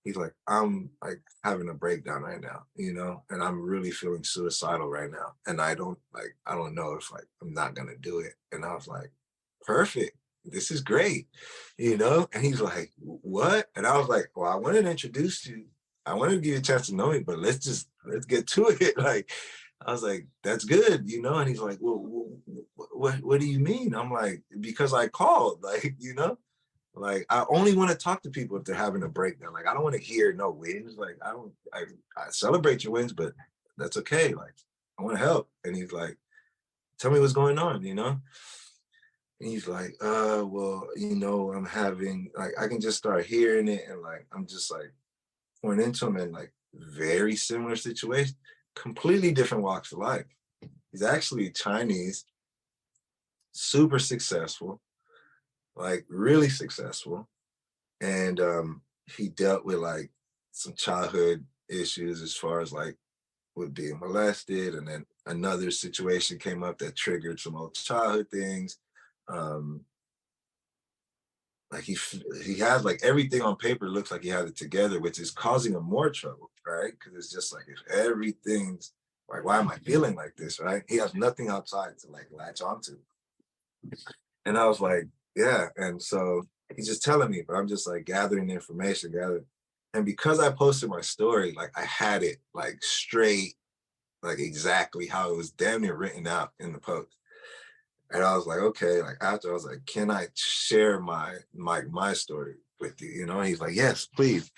he's like, I'm like having a breakdown right now, and I'm really feeling suicidal right now. And I don't know if like I'm not gonna do it. And I was like, perfect. This is great, And he's like, what? And I was like, well, I wanted to introduce you. I wanted to give you a chance to know me, but let's get to it. Like, I was like, that's good, And he's like, well, what do you mean? I'm like, because I called, like, Like, I only want to talk to people if they're having a breakdown. Like, I don't want to hear no wins. Like, I celebrate your wins, but that's okay. Like, I want to help. And he's like, tell me what's going on, And he's like, well, I'm having, like, I can just start hearing it. And like, I'm just like pouring into him in like very similar situations, completely different walks of life. He's actually Chinese, super successful, like really successful. And he dealt with like some childhood issues as far as like with being molested, and then another situation came up that triggered some old childhood things. um like he has like everything on paper looks like he has it together, which is causing him more trouble, right? Because it's just like, if everything's like, why am I feeling like this, right? He has nothing outside to like latch onto. And I was like, yeah. And so he's just telling me, but I'm just like gathering information, gathering. And because I posted my story, like I had it like straight, like exactly how it was damn near written out in the post. And I was like, okay, like after I was like, can I share my story with you? He's like, yes, please.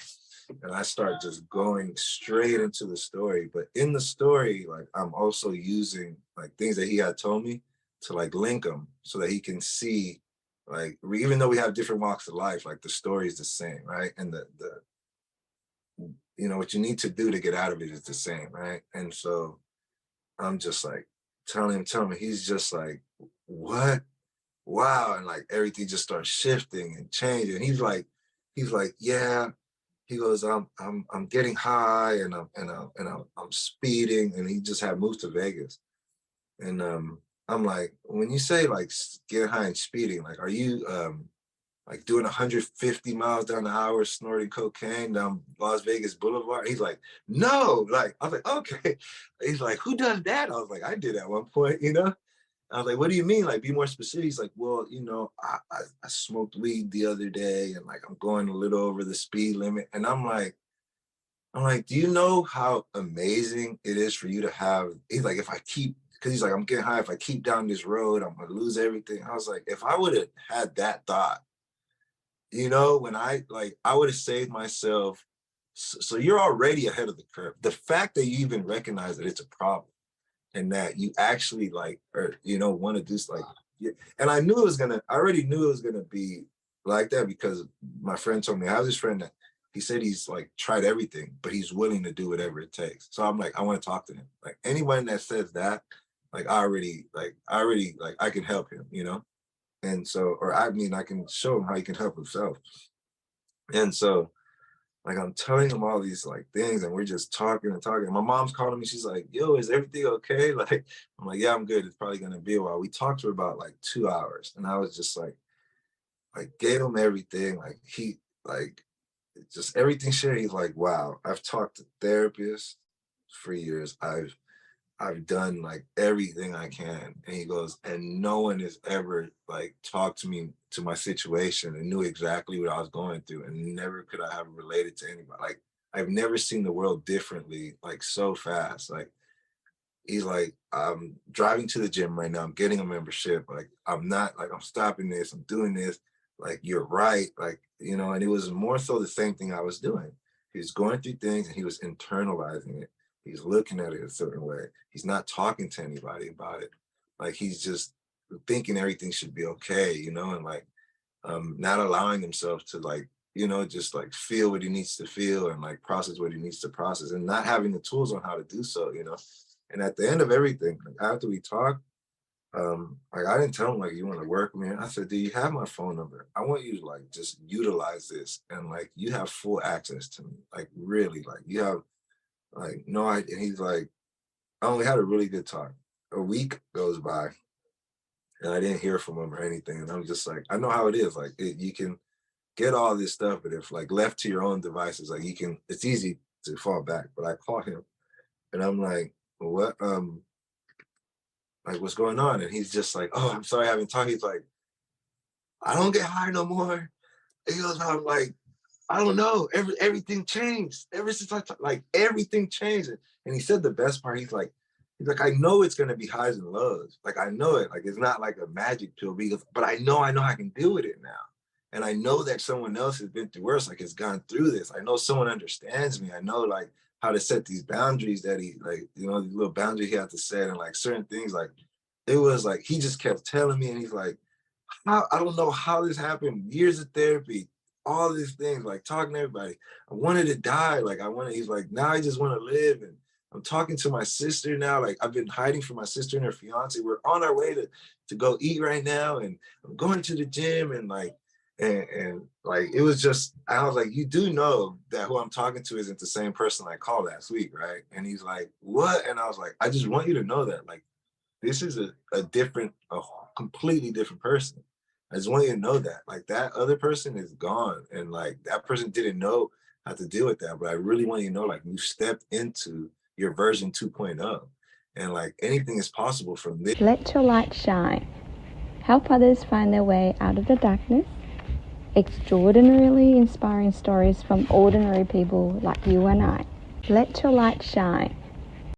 And I start just going straight into the story. But in the story, like I'm also using like things that he had told me to like link them so that he can see, like even though we have different walks of life, like the story is the same, right? And the what you need to do to get out of it is the same, right? And so I'm just like telling him, he's just like, what? Wow. And like everything just starts shifting and changing. And he's like, yeah. He goes, I'm getting high, and I'm speeding. And he just had moved to Vegas. And I'm like, when you say like getting high and speeding, like are you like doing 150 miles down the hour snorting cocaine down Las Vegas Boulevard? He's like, no. Like I was like, okay. He's like, who does that? I was like, I did at one point. I was like, what do you mean? Like, be more specific. He's like, well, I smoked weed the other day, and like I'm going a little over the speed limit. And I'm like, do you know how amazing it is for you to have? He's like, because he's like, I'm getting high. If I keep down this road, I'm gonna lose everything. I was like, if I would have had that thought, when I would have saved myself. So you're already ahead of the curve. The fact that you even recognize that it's a problem, and that you actually like, or want to do like, yeah. And I already knew it was gonna be like that, because my friend told me, I have this friend that he said he's like tried everything, but he's willing to do whatever it takes. So I'm like, I want to talk to him. Like anyone that says that, like I already like I can help him. And so, or I mean, I can show him how he can help himself. And so like I'm telling him all these like things, and we're just talking and talking. My mom's calling me. She's like, yo, is everything okay? Like, I'm like, yeah, I'm good. It's probably gonna be a while. We talked for about like 2 hours. And I was just like gave him everything. Like he like just everything shared. He's like, wow, I've talked to therapists for years. I've done like everything I can. And he goes, and no one has ever like talked to me to my situation and knew exactly what I was going through. And never could I have related to anybody. Like I've never seen the world differently, like so fast. Like he's like, I'm driving to the gym right now. I'm getting a membership. Like I'm not like, I'm stopping this. I'm doing this. Like you're right. Like, and it was more so the same thing I was doing. He was going through things and he was internalizing it. He's looking at it a certain way. He's not talking to anybody about it. Like he's just thinking everything should be okay, and like not allowing himself to like, just like feel what he needs to feel and like process what he needs to process, and not having the tools on how to do so. And at the end of everything, like after we talked, like I didn't tell him like, you want to work with me. I said, do you have my phone number? I want you to like just utilize this, and like you have full access to me. Like really, like you have like no idea. And he's like, I only had a really good talk. A week goes by and I didn't hear from him or anything. And I'm just like, I know how it is. Like you can get all this stuff, but if like left to your own devices, like it's easy to fall back. But I call him and I'm like, what, like what's going on? And he's just like, oh, I'm sorry I haven't talked. He's like, I don't get high no more. He goes, I'm like, I don't know. Everything changed ever since like everything changed. And he said the best part. He's like, I know it's gonna be highs and lows. Like I know it. Like it's not like a magic pill. But I know I can deal with it now. And I know that someone else has been through worse. Like has gone through this. I know someone understands me. I know like how to set these boundaries that he like, you know, these little boundaries he had to set and like certain things. Like it was like he just kept telling me, and he's like, I don't know how this happened. Years of therapy, all these things, like talking to everybody. I wanted to die. He's like, now I just want to live. And I'm talking to my sister now. Like I've been hiding from my sister and her fiance. We're on our way to go eat right now. And I'm going to the gym and like, and like, it was just, I was like, you do know that who I'm talking to isn't the same person I called last week, right? And he's like, what? And I was like, I just want you to know that, like, this is a completely different person. I just want you to know that. Like that other person is gone. And like that person didn't know how to deal with that. But I really want you to know, like you stepped into your version 2.0. And like anything is possible from this. Let your light shine. Help others find their way out of the darkness. Extraordinarily inspiring stories from ordinary people like you and I. Let your light shine.